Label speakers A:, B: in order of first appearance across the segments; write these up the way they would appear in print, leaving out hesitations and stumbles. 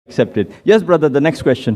A: Accepted. Yes, brother, the next question.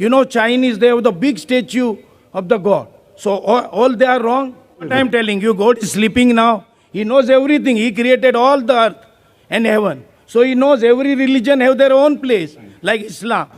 B: You know Chinese, they have the big statue of the God. So all they are wrong. But I am telling you, God is sleeping now. He knows everything. He created all the earth and heaven. So he knows every religion have their own place, like Islam.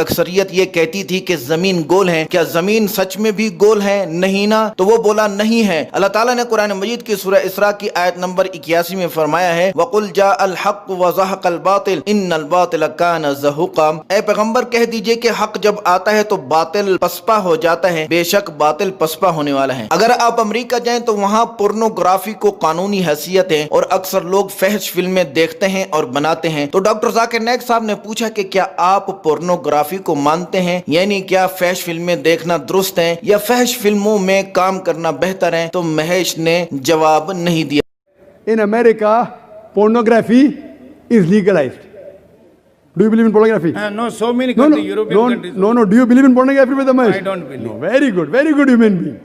C: اکثریت یہ کہتی تھی کہ زمین گول ہے، کیا زمین سچ میں بھی گول ہے؟ نہیں نا، تو وہ بولا نہیں ہے۔ اللہ تعالیٰ نے قرآن مجید کی سورہ اسراء کی آیت نمبر 81 میں فرمایا ہے وَقُلْ جَاءَ الْحَقُّ وَزَهَقَ الْبَاطِلُ إِنَّ الْبَاطِلَ كَانَ زَهُوقًا، اے پیغمبر کہہ دیجئے کہ حق جب آتا ہے تو باطل پسپا ہو جاتا ہے، بے شک باطل پسپا ہونے والا ہے۔ اگر آپ امریکہ جائیں تو وہاں پورنوگرافی کو قانونی حیثیت ہے اور اکثر لوگ فحش فلمیں دیکھتے ہیں اور بناتے ہیں۔ تو ڈاکٹر ذاکر نائک صاحب نے پوچھا کہ کیا آپ پورنوگرافی کو مانتے ہیں، یعنی کیا فحش فلمیں دیکھنا درست ہے یا فحش فلموں میں کام کرنا بہتر ہے؟ تو مہیش نے جواب نہیں دیا۔
D: In America, pornography is legalized. Do you believe in pornography?
B: No, so many
D: No, no,
B: countries, European
D: no,
B: countries.
D: no. Do you believe in pornography with the Mahesh?
B: I don't believe.
D: No, very good human being.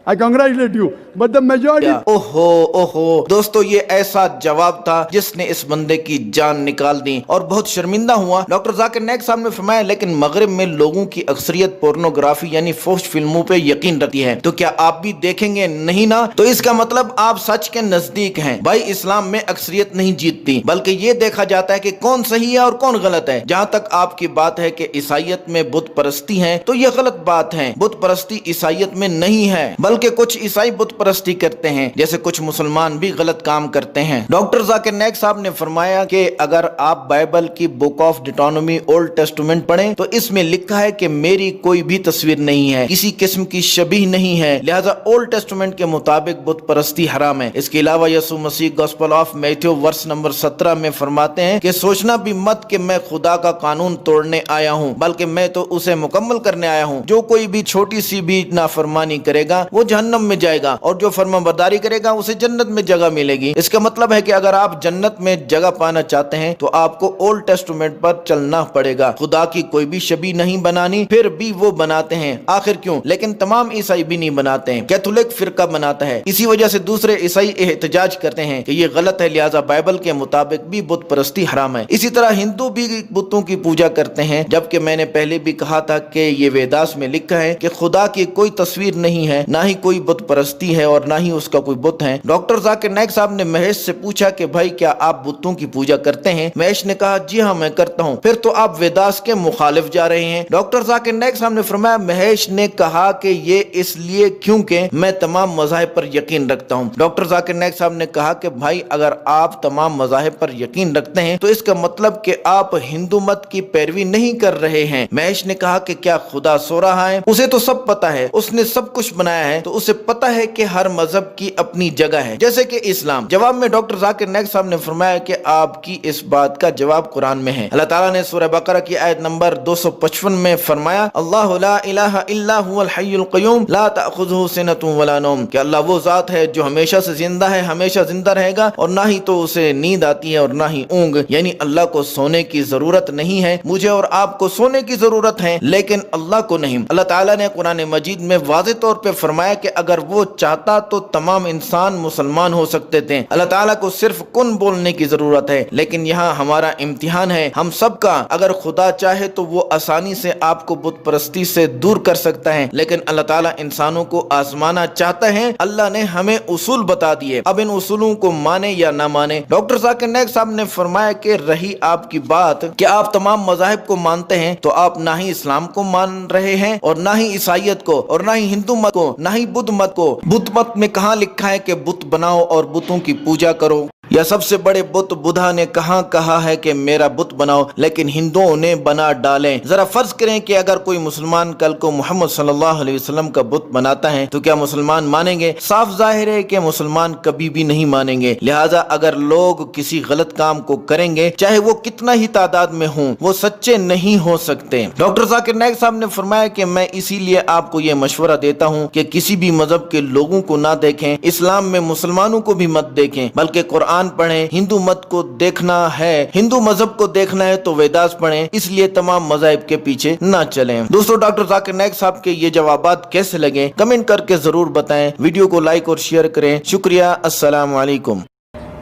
D: I congratulate you. But the majority.
C: اوہو دوستو، یہ ایسا جواب تھا جس نے اس بندے کی جان نکال دی اور بہت شرمندہ ہوا۔ ڈاکٹر ذاکر نائک صاحب نے فرمایا لیکن مغرب میں لوگوں کی اکثریت پورنوگرافی یعنی فحش فلموں پہ یقین رکھتی ہے، تو کیا آپ بھی دیکھیں گے؟ نہیں نا، تو اس کا مطلب آپ سچ کے نزدیک ہیں۔ بھائی اسلام میں اکثریت نہیں جیتتی بلکہ یہ دیکھا جاتا ہے کہ کون صحیح ہے اور کون غلط ہے۔ جہاں تک آپ کی بات ہے کہ عیسائیت میں بت پرستی ہے تو یہ غلط بات ہے، بت پرستی عیسائیت میں نہیں ہے، بلکہ کچھ عیسائی بت پرستی کرتے ہیں جیسے کچھ مسلمان بھی غلط کام کرتے ہیں۔ ڈاکٹر ذاکر نائک صاحب نے فرمایا کہ اگر آپ بائبل کی بک آف ڈیٹانومی اولڈ ٹیسٹمنٹ پڑھیں تو اس میں لکھا ہے کہ میری کوئی بھی تصویر نہیں ہے، کسی قسم کی شبیہ نہیں ہے، لہذا اولڈ ٹیسٹمنٹ کے مطابق بت پرستی حرام ہے۔ اس کے علاوہ یسوع مسیح gospel of Matthew verse number 17 میں فرماتے ہیں کہ سوچنا بھی مت کہ میں خدا کا قانون توڑنے آیا ہوں، بلکہ میں تو اسے مکمل کرنے آیا ہوں۔ جو کوئی بھی چھوٹی سی بھی نافرمانی کرے گا وہ جہنم میں جائے گا اور جو فرمان برداری کرے گا اسے جنت میں جگہ ملے گی۔ اس کا مطلب ہے کہ اگر آپ جنت میں جگہ پانا چاہتے ہیں تو آپ کو اولڈ ٹیسٹمنٹ پر چلنا پڑے گا۔ خدا کی کوئی بھی شبیہ نہیں بنانی، پھر بھی وہ بناتے ہیں، آخر کیوں؟ لیکن تمام عیسائی بھی نہیں بناتے ہیں، کیتھولک فرقہ بناتا ہے، اسی وجہ سے دوسرے عیسائی احتجاج کرتے ہیں کہ یہ غلط ہے، لہذا بائبل کے مطابق بھی بت پرستی حرام ہے۔ اسی طرح ہندو بھی بتوں کی پوجا کرتے ہیں، جبکہ میں نے پہلے بھی کہا تھا کہ یہ ویداس میں لکھا ہے کہ خدا کی کوئی تصویر نہیں ہے، نہ ہی کوئی بت پرستی ہے اور نہ ہی اس کا کوئی بت ہے۔ ڈاکٹر ذاکر نائک صاحب نے مہیش سے پوچھا کہ بھائی کیا آپ بتوں کی پوجا کرتے ہیں؟ مہیش نے کہا جی ہاں میں کرتا ہوں۔ پھر تو آپ ویداس کے مخالف جا رہے ہیں۔ ڈاکٹر ذاکر نائک صاحب نے فرمایا مہیش نے کہا کہ یہ اس لیے کیونکہ میں تمام مذاہب پر یقین رکھتا ہوں۔ ڈاکٹر ذاکر نائک صاحب نے کہا کہ بھائی اگر آپ تمام مذاہب پر یقین رکھتے ہیں تو اس کا مطلب کہ آپ ہندو مت کی پیروی نہیں کر رہے ہیں۔ مہیش نے کہا کہ کیا خدا سو رہا ہے؟ اسے تو سب پتا ہے، اس نے سب کچھ بنایا ہے، تو اسے پتا ہے کہ ہر مذہب کی اپنی جگہ ہے، جیسے کہ اسلام۔ جواب میں ڈاکٹر ذاکر نائک صاحب نے فرمایا کہ آپ کی اس بات کا جواب قرآن میں ہے۔ اللہ تعالیٰ نے سورہ بقرہ کی آیت نمبر 255 میں فرمایا اللہ لا الہ الا هو الحی القیوم لا تأخذہ سنۃ ولا نوم، کہ اللہ وہ ذات ہے جو ہمیشہ سے زندہ ہے، ہمیشہ زندہ رہے گا اور نہ ہی تو اسے نیند آتی ہے اور نہ ہی اونگ، یعنی اللہ کو سونے کی ضرورت نہیں ہے۔ مجھے اور آپ کو سونے کی ضرورت ہے لیکن اللہ کو نہیں۔ اللہ تعالیٰ نے قرآن مجید میں واضح طور پہ فرمایا کہ اگر وہ چاہتا تو تمام انسان مسلمان ہو سکتے تھے، اللہ تعالیٰ کو صرف کن بولنے کی ضرورت ہے۔ لیکن یہاں ہمارا امتحان ہے ہم سب کا، اگر خدا چاہے تو وہ آسانی سے آپ کو بت پرستی سے دور کر سکتا ہے، لیکن اللہ تعالیٰ انسانوں کو آزمانا چاہتا ہے۔ اللہ نے ہمیں اصول بتا دیے، اب ان اصولوں کو مانے یا نہ مانے۔ ڈاکٹر ذاکر نائک صاحب نے فرمایا کہ رہی آپ کی بات کہ آپ تمام مذاہب کو مانتے ہیں، تو آپ نہ ہی اسلام کو مان رہے ہیں اور نہ ہی عیسائیت کو اور نہ ہی ہندو مت کو، نہ ہی بدھ مت کو۔ بدھ مت میں کہاں لکھا ہے کہ بت بناؤ اور بتوں کی پوجا کرو؟ یا سب سے بڑے بت بدھا نے کہاں کہا ہے کہ میرا بت بناؤ؟ لیکن ہندوؤں نے بنا ڈالے۔ ذرا فرض کریں کہ اگر کوئی مسلمان کل کو محمد صلی اللہ علیہ وسلم کا بت بناتا ہے تو کیا مسلمان مانیں گے؟ صاف ظاہر ہے کہ مسلمان کبھی بھی نہیں مانیں گے۔ لہٰذا اگر لوگ کسی غلط کام کو کریں گے چاہے وہ کتنا ہی تعداد میں ہوں، وہ سچے نہیں ہو سکتے۔ ڈاکٹر ذاکر نائک صاحب نے فرمایا کہ میں اسی لیے آپ کو یہ مشورہ دیتا ہوں کہ کسی بھی مذہب کے لوگوں کو نہ دیکھیں، اسلام میں مسلمانوں کو بھی مت دیکھیں، بلکہ قرآن پڑھیں۔ ہندو مت کو دیکھنا ہے، ہندو مذہب کو دیکھنا ہے تو ویداس پڑھیں، اس لیے تمام مذاہب کے پیچھے نہ چلیں۔ دوستو ڈاکٹر ذاکر نائک صاحب کے یہ جوابات کیسے لگے کمنٹ کر کے ضرور بتائیں، ویڈیو کو لائک اور شیئر کریں۔ شکریہ، السلام علیکم۔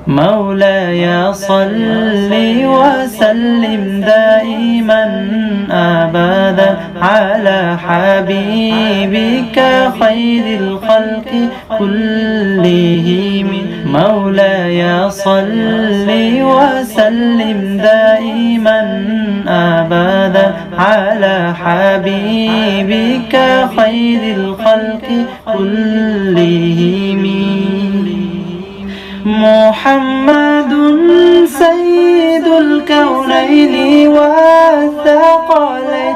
E: مولاي صل وسلم دائما أبدا على حبيبك خير الخلق كلهم مولاي صل وسلم دائما أبدا على حبيبك خير الخلق كلهم محمد سيد الكونين والثقلين